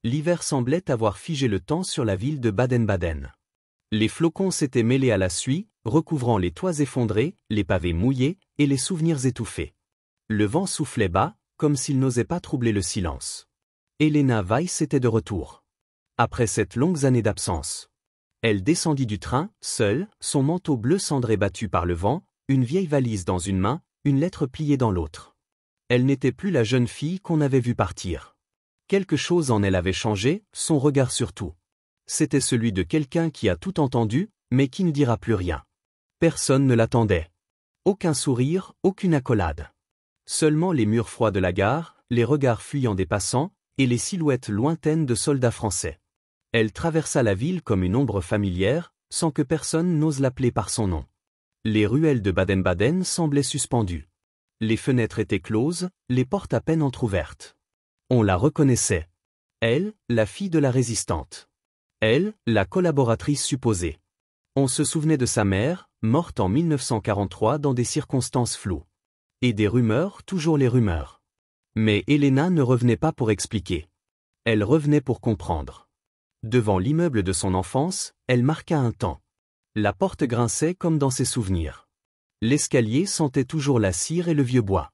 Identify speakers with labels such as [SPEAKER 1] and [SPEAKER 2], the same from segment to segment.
[SPEAKER 1] L'hiver semblait avoir figé le temps sur la ville de Baden-Baden. Les flocons s'étaient mêlés à la suie, recouvrant les toits effondrés, les pavés mouillés et les souvenirs étouffés. Le vent soufflait bas, comme s'il n'osait pas troubler le silence. Helena Weiss était de retour. Après cette longue année d'absence. Elle descendit du train, seule, son manteau bleu cendré battu par le vent, une vieille valise dans une main, une lettre pliée dans l'autre. Elle n'était plus la jeune fille qu'on avait vue partir. Quelque chose en elle avait changé, son regard surtout. C'était celui de quelqu'un qui a tout entendu, mais qui ne dira plus rien. Personne ne l'attendait. Aucun sourire, aucune accolade. Seulement les murs froids de la gare, les regards fuyants des passants, et les silhouettes lointaines de soldats français. Elle traversa la ville comme une ombre familière, sans que personne n'ose l'appeler par son nom. Les ruelles de Baden-Baden semblaient suspendues. Les fenêtres étaient closes, les portes à peine entr'ouvertes. On la reconnaissait. Elle, la fille de la résistante. Elle, la collaboratrice supposée. On se souvenait de sa mère, morte en 1943 dans des circonstances floues. Et des rumeurs, toujours les rumeurs. Mais Helena ne revenait pas pour expliquer. Elle revenait pour comprendre. Devant l'immeuble de son enfance, elle marqua un temps. La porte grinçait comme dans ses souvenirs. L'escalier sentait toujours la cire et le vieux bois.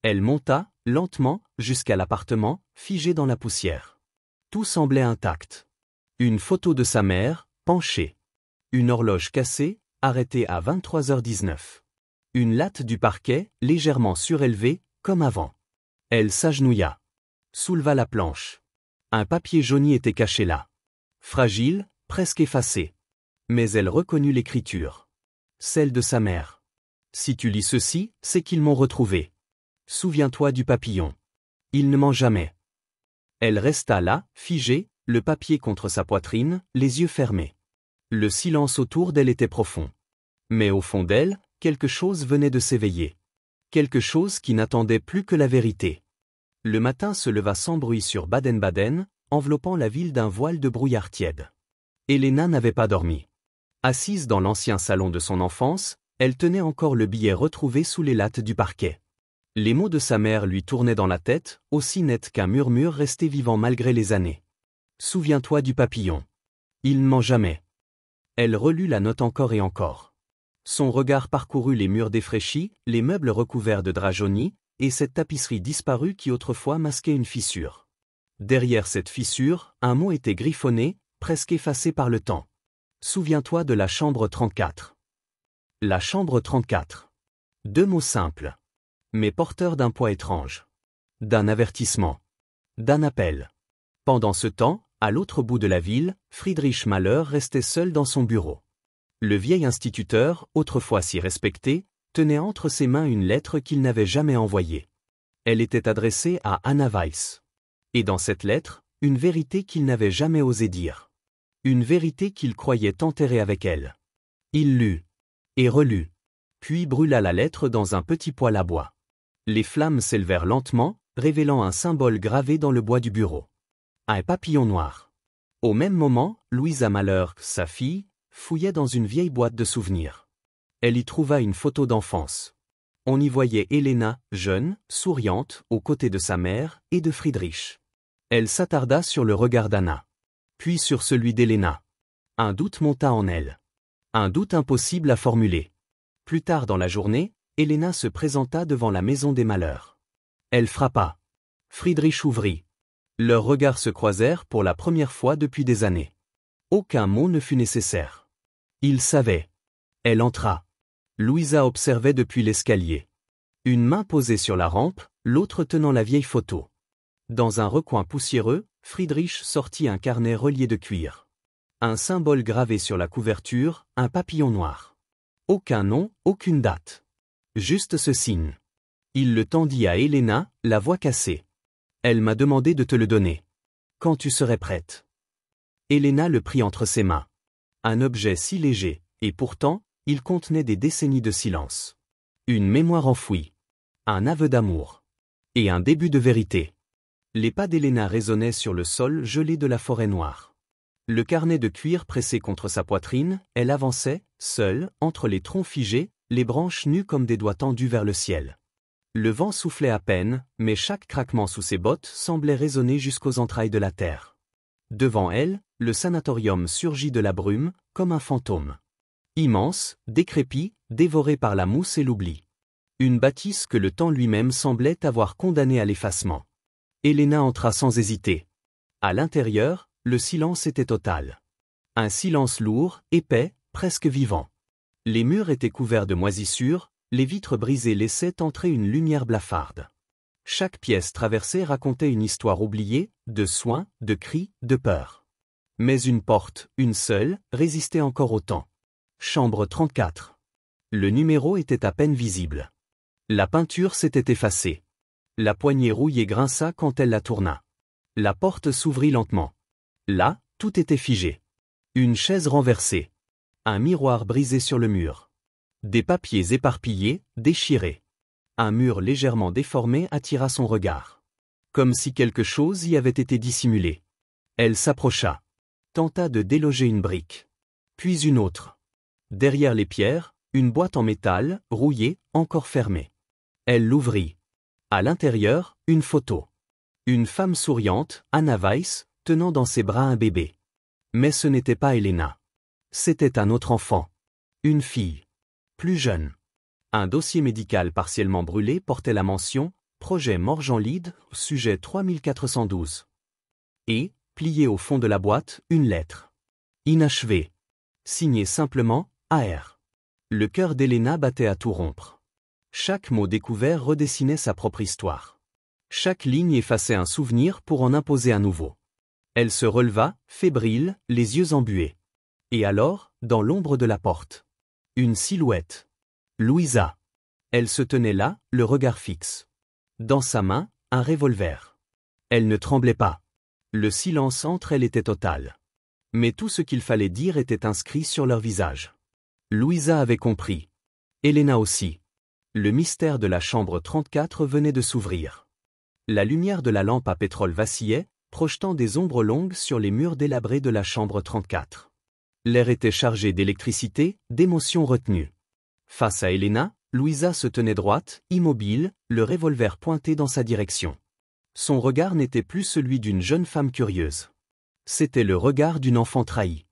[SPEAKER 1] Elle monta, lentement, jusqu'à l'appartement, figé dans la poussière. Tout semblait intact. Une photo de sa mère, penchée. Une horloge cassée, arrêtée à 23h19. Une latte du parquet, légèrement surélevée, comme avant. Elle s'agenouilla. Souleva la planche. Un papier jauni était caché là. Fragile, presque effacé. Mais elle reconnut l'écriture. Celle de sa mère. Si tu lis ceci, c'est qu'ils m'ont retrouvé. Souviens-toi du papillon. Il ne ment jamais. Elle resta là, figée, le papier contre sa poitrine, les yeux fermés. Le silence autour d'elle était profond. Mais au fond d'elle, quelque chose venait de s'éveiller. Quelque chose qui n'attendait plus que la vérité. Le matin se leva sans bruit sur Baden-Baden, enveloppant la ville d'un voile de brouillard tiède. Helena n'avait pas dormi. Assise dans l'ancien salon de son enfance, elle tenait encore le billet retrouvé sous les lattes du parquet. Les mots de sa mère lui tournaient dans la tête, aussi nets qu'un murmure resté vivant malgré les années. Souviens-toi du papillon. Il ne ment jamais. Elle relut la note encore et encore. Son regard parcourut les murs défraîchis, les meubles recouverts de drap jauni, et cette tapisserie disparue qui autrefois masquait une fissure. Derrière cette fissure, un mot était griffonné, presque effacé par le temps. Souviens-toi de la chambre 34. La chambre 34. Deux mots simples. Mais porteurs d'un poids étrange. D'un avertissement. D'un appel. Pendant ce temps, à l'autre bout de la ville, Friedrich Mahler restait seul dans son bureau. Le vieil instituteur, autrefois si respecté, tenait entre ses mains une lettre qu'il n'avait jamais envoyée. Elle était adressée à Anna Weiss. Et dans cette lettre, une vérité qu'il n'avait jamais osé dire. Une vérité qu'il croyait enterrée avec elle. Il lut. Et relut. Puis brûla la lettre dans un petit poêle à bois. Les flammes s'élevèrent lentement, révélant un symbole gravé dans le bois du bureau. Un papillon noir. Au même moment, Louisa Mahler, sa fille, fouillait dans une vieille boîte de souvenirs. Elle y trouva une photo d'enfance. On y voyait Helena, jeune, souriante, aux côtés de sa mère et de Friedrich. Elle s'attarda sur le regard d'Anna. Puis sur celui d'Helena. Un doute monta en elle. Un doute impossible à formuler. Plus tard dans la journée, Helena se présenta devant la maison des Malheurs. Elle frappa. Friedrich ouvrit. Leurs regards se croisèrent pour la première fois depuis des années. Aucun mot ne fut nécessaire. Il savait. Elle entra. Louisa observait depuis l'escalier. Une main posée sur la rampe, l'autre tenant la vieille photo. Dans un recoin poussiéreux, Friedrich sortit un carnet relié de cuir. Un symbole gravé sur la couverture, un papillon noir. Aucun nom, aucune date. Juste ce signe. Il le tendit à Helena, la voix cassée. Elle m'a demandé de te le donner. Quand tu serais prête. Helena le prit entre ses mains. Un objet si léger, et pourtant, il contenait des décennies de silence. Une mémoire enfouie. Un aveu d'amour. Et un début de vérité. Les pas d'Helena résonnaient sur le sol gelé de la forêt noire. Le carnet de cuir pressé contre sa poitrine, elle avançait, seule, entre les troncs figés, les branches nues comme des doigts tendus vers le ciel. Le vent soufflait à peine, mais chaque craquement sous ses bottes semblait résonner jusqu'aux entrailles de la terre. Devant elle, le sanatorium surgit de la brume, comme un fantôme. Immense, décrépit, dévoré par la mousse et l'oubli. Une bâtisse que le temps lui-même semblait avoir condamnée à l'effacement. Elena entra sans hésiter. À l'intérieur, le silence était total. Un silence lourd, épais, presque vivant. Les murs étaient couverts de moisissures, les vitres brisées laissaient entrer une lumière blafarde. Chaque pièce traversée racontait une histoire oubliée, de soins, de cris, de peur. Mais une porte, une seule, résistait encore au temps. Chambre 34. Le numéro était à peine visible. La peinture s'était effacée. La poignée rouillée grinça quand elle la tourna. La porte s'ouvrit lentement. Là, tout était figé. Une chaise renversée. Un miroir brisé sur le mur. Des papiers éparpillés, déchirés. Un mur légèrement déformé attira son regard. Comme si quelque chose y avait été dissimulé. Elle s'approcha. Tenta de déloger une brique. Puis une autre. Derrière les pierres, une boîte en métal, rouillée, encore fermée. Elle l'ouvrit. À l'intérieur, une photo. Une femme souriante, Anna Weiss, tenant dans ses bras un bébé. Mais ce n'était pas Elena. C'était un autre enfant. Une fille. Plus jeune. Un dossier médical partiellement brûlé portait la mention « Projet Morgenlied, sujet 3412 ». Et, plié au fond de la boîte, une lettre. Inachevée. Signée simplement « AR ». Le cœur d'Elena battait à tout rompre. Chaque mot découvert redessinait sa propre histoire. Chaque ligne effaçait un souvenir pour en imposer un nouveau. Elle se releva, fébrile, les yeux embués. Et alors, dans l'ombre de la porte. Une silhouette. Louisa. Elle se tenait là, le regard fixe. Dans sa main, un revolver. Elle ne tremblait pas. Le silence entre elles était total. Mais tout ce qu'il fallait dire était inscrit sur leur visage. Louisa avait compris. Elena aussi. Le mystère de la chambre 34 venait de s'ouvrir. La lumière de la lampe à pétrole vacillait, projetant des ombres longues sur les murs délabrés de la chambre 34. L'air était chargé d'électricité, d'émotions retenues. Face à Elena, Louisa se tenait droite, immobile, le revolver pointé dans sa direction. Son regard n'était plus celui d'une jeune femme curieuse. C'était le regard d'une enfant trahie.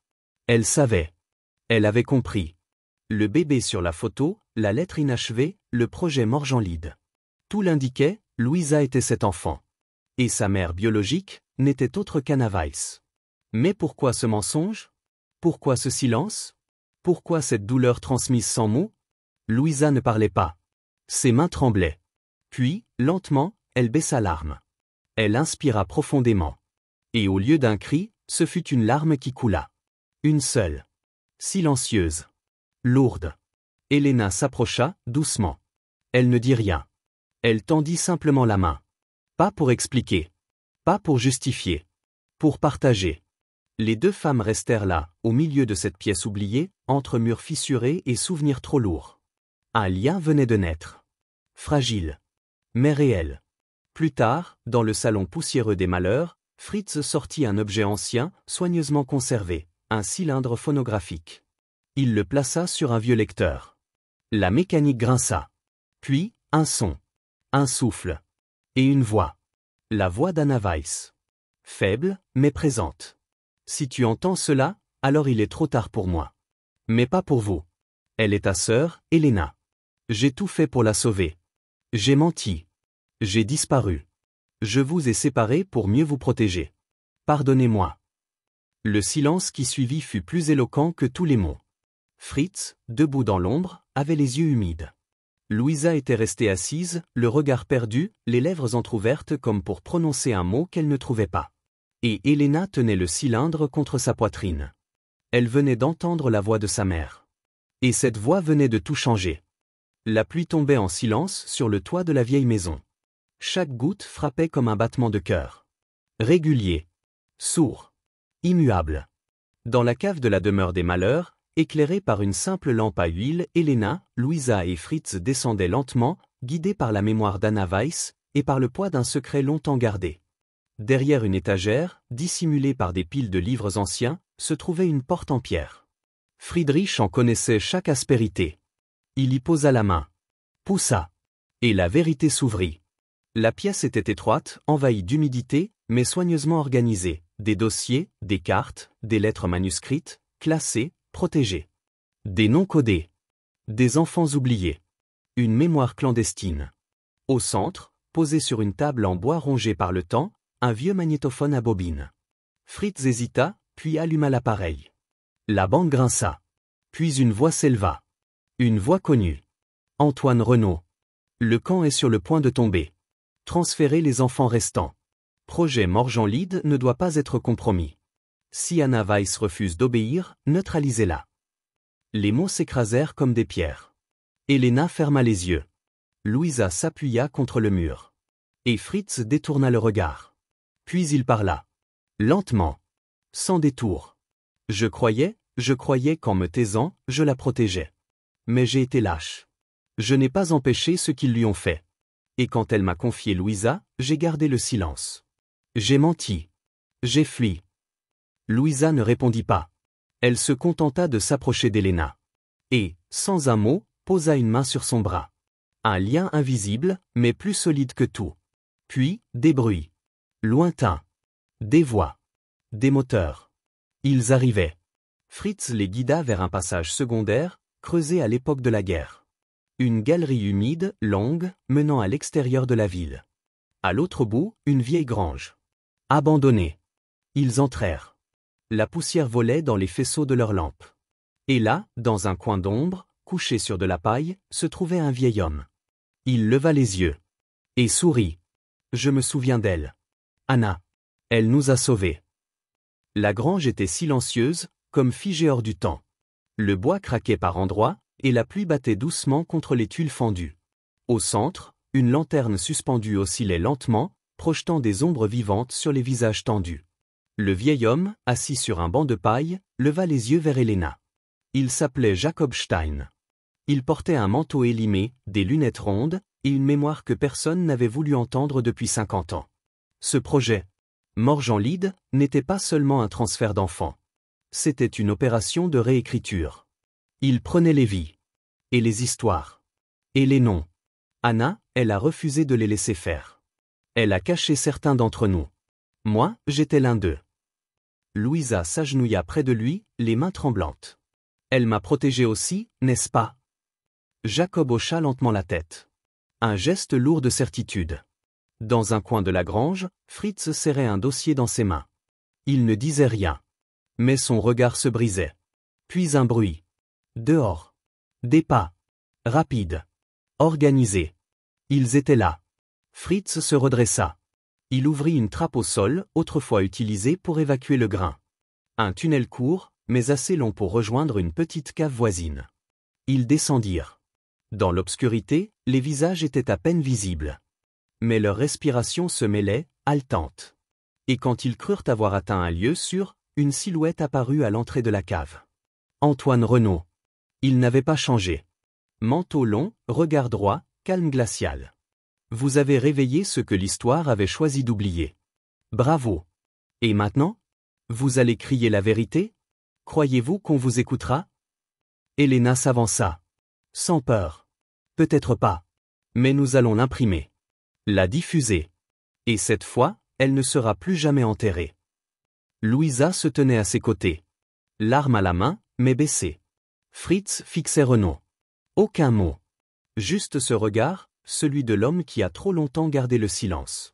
[SPEAKER 1] Elle savait. Elle avait compris. Le bébé sur la photo, la lettre inachevée, le projet Morgenlied. Tout l'indiquait, Louisa était cet enfant. Et sa mère biologique n'était autre qu'Anna Weiss. Mais pourquoi ce mensonge? Pourquoi ce silence? Pourquoi cette douleur transmise sans mots? Louisa ne parlait pas. Ses mains tremblaient. Puis, lentement, elle baissa l'arme. Elle inspira profondément. Et au lieu d'un cri, ce fut une larme qui coula. Une seule. Silencieuse. Lourde. Elena s'approcha, doucement. Elle ne dit rien. Elle tendit simplement la main. Pas pour expliquer. Pas pour justifier. Pour partager. Les deux femmes restèrent là, au milieu de cette pièce oubliée, entre murs fissurés et souvenirs trop lourds. Un lien venait de naître. Fragile. Mais réel. Plus tard, dans le salon poussiéreux des malheurs, Fritz sortit un objet ancien, soigneusement conservé, un cylindre phonographique. Il le plaça sur un vieux lecteur. La mécanique grinça. Puis, un son. Un souffle. Et une voix. La voix d'Anna Weiss. Faible, mais présente. Si tu entends cela, alors il est trop tard pour moi. Mais pas pour vous. Elle est ta sœur, Elena. J'ai tout fait pour la sauver. J'ai menti. J'ai disparu. Je vous ai séparés pour mieux vous protéger. Pardonnez-moi. Le silence qui suivit fut plus éloquent que tous les mots. Fritz, debout dans l'ombre, avait les yeux humides. Louisa était restée assise, le regard perdu, les lèvres entr'ouvertes comme pour prononcer un mot qu'elle ne trouvait pas. Et Elena tenait le cylindre contre sa poitrine. Elle venait d'entendre la voix de sa mère. Et cette voix venait de tout changer. La pluie tombait en silence sur le toit de la vieille maison. Chaque goutte frappait comme un battement de cœur. Régulier. Sourd. Immuable. Dans la cave de la demeure des malheurs, éclairée par une simple lampe à huile, Elena, Louisa et Fritz descendaient lentement, guidés par la mémoire d'Anna Weiss, et par le poids d'un secret longtemps gardé. Derrière une étagère, dissimulée par des piles de livres anciens, se trouvait une porte en pierre. Friedrich en connaissait chaque aspérité. Il y posa la main. Poussa. Et la vérité s'ouvrit. La pièce était étroite, envahie d'humidité, mais soigneusement organisée, Des dossiers, des cartes, des lettres manuscrites, classées, protégées. Des noms codés. Des enfants oubliés. Une mémoire clandestine. Au centre, posé sur une table en bois rongé par le temps, un vieux magnétophone à bobine. Fritz hésita, puis alluma l'appareil. La bande grinça. Puis une voix s'éleva. Une voix connue. Antoine Renaud. Le camp est sur le point de tomber. Transférez les enfants restants. Projet Morgenlide ne doit pas être compromis. Si Anna Weiss refuse d'obéir, neutralisez-la. Les mots s'écrasèrent comme des pierres. Elena ferma les yeux. Louisa s'appuya contre le mur. Et Fritz détourna le regard. Puis il parla. Lentement. Sans détour. Je croyais qu'en me taisant, je la protégeais. Mais j'ai été lâche. Je n'ai pas empêché ce qu'ils lui ont fait. Et quand elle m'a confié Louisa, j'ai gardé le silence. J'ai menti. J'ai fui. Louisa ne répondit pas. Elle se contenta de s'approcher d'Elena. Et, sans un mot, posa une main sur son bras. Un lien invisible, mais plus solide que tout. Puis, des bruits. Lointains. Des voix. Des moteurs. Ils arrivaient. Fritz les guida vers un passage secondaire, creusé à l'époque de la guerre. Une galerie humide, longue, menant à l'extérieur de la ville. À l'autre bout, une vieille grange. Abandonnée. Ils entrèrent. La poussière volait dans les faisceaux de leurs lampes. Et là, dans un coin d'ombre, couché sur de la paille, se trouvait un vieil homme. Il leva les yeux. Et sourit. Je me souviens d'elle. Anna. Elle nous a sauvés. La grange était silencieuse, comme figée hors du temps. Le bois craquait par endroits, et la pluie battait doucement contre les tuiles fendues. Au centre, une lanterne suspendue oscillait lentement, projetant des ombres vivantes sur les visages tendus. Le vieil homme, assis sur un banc de paille, leva les yeux vers Elena. Il s'appelait Jacob Stein. Il portait un manteau élimé, des lunettes rondes, et une mémoire que personne n'avait voulu entendre depuis 50 ans. Ce projet, Morgenlide, n'était pas seulement un transfert d'enfants. C'était une opération de réécriture. Il prenait les vies. Et les histoires. Et les noms. Anna, elle a refusé de les laisser faire. Elle a caché certains d'entre nous. Moi, j'étais l'un d'eux. Louisa s'agenouilla près de lui, les mains tremblantes. Elle m'a protégé aussi, n'est-ce pas? Jacob hocha lentement la tête. Un geste lourd de certitude. Dans un coin de la grange, Fritz serrait un dossier dans ses mains. Il ne disait rien. Mais son regard se brisait. Puis un bruit. Dehors. Des pas. Rapides. Organisés. Ils étaient là. Fritz se redressa. Il ouvrit une trappe au sol, autrefois utilisée pour évacuer le grain. Un tunnel court, mais assez long pour rejoindre une petite cave voisine. Ils descendirent. Dans l'obscurité, les visages étaient à peine visibles. Mais leur respiration se mêlait, haletante. Et quand ils crurent avoir atteint un lieu sûr, une silhouette apparut à l'entrée de la cave. Antoine Renaud. Il n'avait pas changé. Manteau long, regard droit, calme glacial. Vous avez réveillé ce que l'histoire avait choisi d'oublier. Bravo. Et maintenant? Vous allez crier la vérité? Croyez-vous qu'on vous écoutera? Elena s'avança. Sans peur. Peut-être pas. Mais nous allons l'imprimer. La diffuser. Et cette fois, elle ne sera plus jamais enterrée. Louisa se tenait à ses côtés. L'arme à la main, mais baissée. Fritz fixait Renaud. Aucun mot. Juste ce regard, celui de l'homme qui a trop longtemps gardé le silence.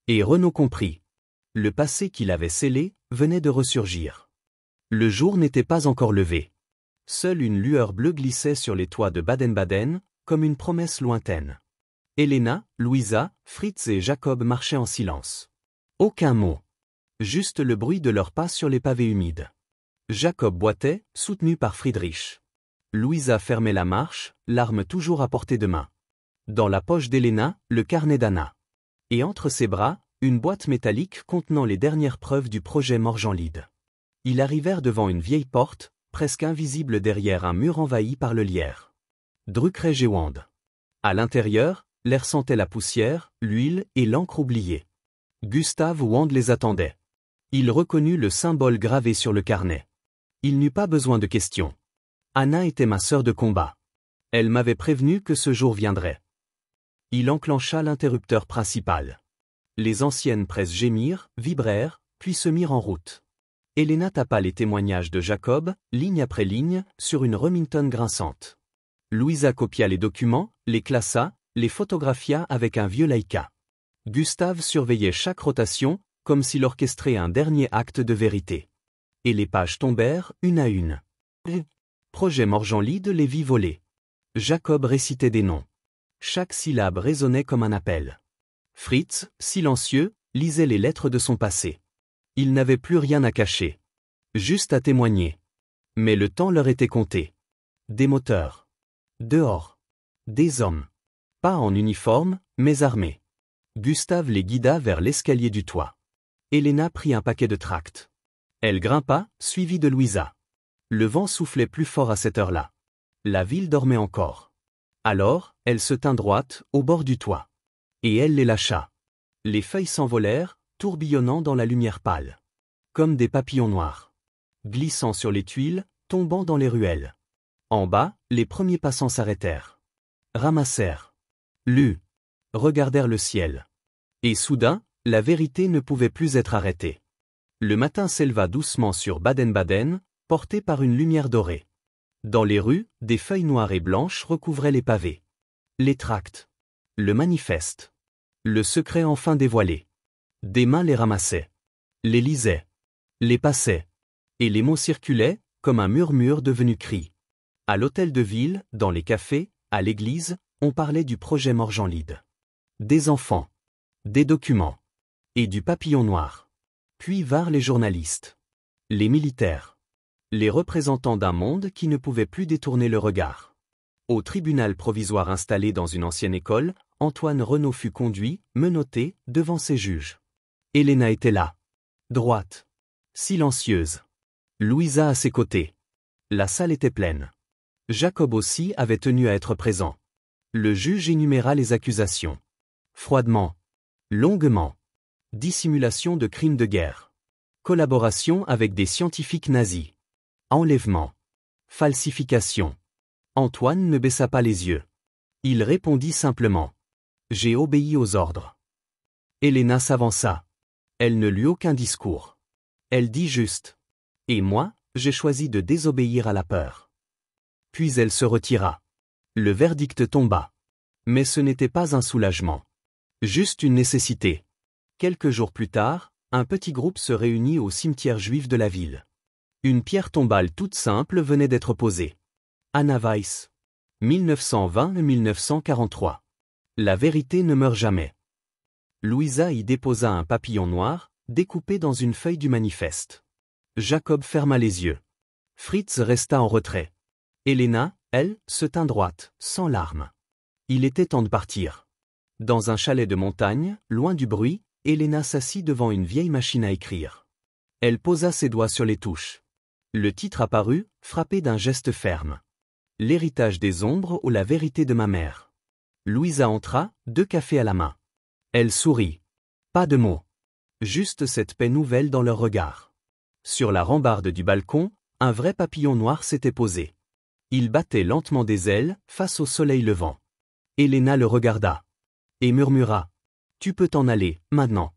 [SPEAKER 1] Et Renaud comprit. Le passé qu'il avait scellé, venait de ressurgir. Le jour n'était pas encore levé. Seule une lueur bleue glissait sur les toits de Baden-Baden, comme une promesse lointaine. Elena, Louisa, Fritz et Jacob marchaient en silence. Aucun mot. Juste le bruit de leurs pas sur les pavés humides. Jacob boitait, soutenu par Friedrich. Louisa fermait la marche, l'arme toujours à portée de main. Dans la poche d'Elena, le carnet d'Anna. Et entre ses bras, une boîte métallique contenant les dernières preuves du projet Morgenlide. Ils arrivèrent devant une vieille porte, presque invisible derrière un mur envahi par le lierre. Druckreich et Wand. À l'intérieur, l'air sentait la poussière, l'huile et l'encre oubliée. Gustave Wand les attendait. Il reconnut le symbole gravé sur le carnet. Il n'eut pas besoin de questions. Anna était ma sœur de combat. Elle m'avait prévenu que ce jour viendrait. Il enclencha l'interrupteur principal. Les anciennes presses gémirent, vibrèrent, puis se mirent en route. Elena tapa les témoignages de Jacob, ligne après ligne, sur une Remington grinçante. Louisa copia les documents, les classa, les photographia avec un vieux Leica. Gustave surveillait chaque rotation, comme s'il orchestrait un dernier acte de vérité. Et les pages tombèrent, une à une. Projet Morgenlide les vit voler. Jacob récitait des noms. Chaque syllabe résonnait comme un appel. Fritz, silencieux, lisait les lettres de son passé. Il n'avait plus rien à cacher. Juste à témoigner. Mais le temps leur était compté. Des moteurs. Dehors. Des hommes. Pas en uniforme, mais armés. Gustave les guida vers l'escalier du toit. Elena prit un paquet de tracts. Elle grimpa, suivie de Louisa. Le vent soufflait plus fort à cette heure-là. La ville dormait encore. Alors, elle se tint droite, au bord du toit. Et elle les lâcha. Les feuilles s'envolèrent, tourbillonnant dans la lumière pâle. Comme des papillons noirs. Glissant sur les tuiles, tombant dans les ruelles. En bas, les premiers passants s'arrêtèrent. Ramassèrent. Lus. Regardèrent le ciel. Et soudain, la vérité ne pouvait plus être arrêtée. Le matin s'éleva doucement sur Baden-Baden, porté par une lumière dorée. Dans les rues, des feuilles noires et blanches recouvraient les pavés. Les tracts. Le manifeste. Le secret enfin dévoilé. Des mains les ramassaient. Les lisaient. Les passaient. Et les mots circulaient, comme un murmure devenu cri. À l'hôtel de ville, dans les cafés, à l'église, on parlait du projet Morgenlide. Des enfants. Des documents. Et du papillon noir. Puis vinrent les journalistes. Les militaires. Les représentants d'un monde qui ne pouvait plus détourner le regard. Au tribunal provisoire installé dans une ancienne école, Antoine Renaud fut conduit, menotté, devant ses juges. Elena était là. Droite. Silencieuse. Louisa à ses côtés. La salle était pleine. Jacob aussi avait tenu à être présent. Le juge énuméra les accusations. Froidement. Longuement. Dissimulation de crimes de guerre. Collaboration avec des scientifiques nazis. Enlèvement. Falsification. Antoine ne baissa pas les yeux. Il répondit simplement. J'ai obéi aux ordres. Elena s'avança. Elle ne lut aucun discours. Elle dit juste. Et moi, j'ai choisi de désobéir à la peur. Puis elle se retira. Le verdict tomba. Mais ce n'était pas un soulagement. Juste une nécessité. Quelques jours plus tard, un petit groupe se réunit au cimetière juif de la ville. Une pierre tombale toute simple venait d'être posée. Anna Weiss. 1920-1943. La vérité ne meurt jamais. Louisa y déposa un papillon noir, découpé dans une feuille du manifeste. Jacob ferma les yeux. Fritz resta en retrait. Elena, elle, se tint droite, sans larmes. Il était temps de partir. Dans un chalet de montagne, loin du bruit, Elena s'assit devant une vieille machine à écrire. Elle posa ses doigts sur les touches. Le titre apparut, frappé d'un geste ferme. L'héritage des ombres ou la vérité de ma mère. Louisa entra, 2 cafés à la main. Elle sourit. Pas de mots. Juste cette paix nouvelle dans leur regard. Sur la rambarde du balcon, un vrai papillon noir s'était posé. Il battait lentement des ailes, face au soleil levant. Elena le regarda. Et murmura. Tu peux t'en aller, maintenant.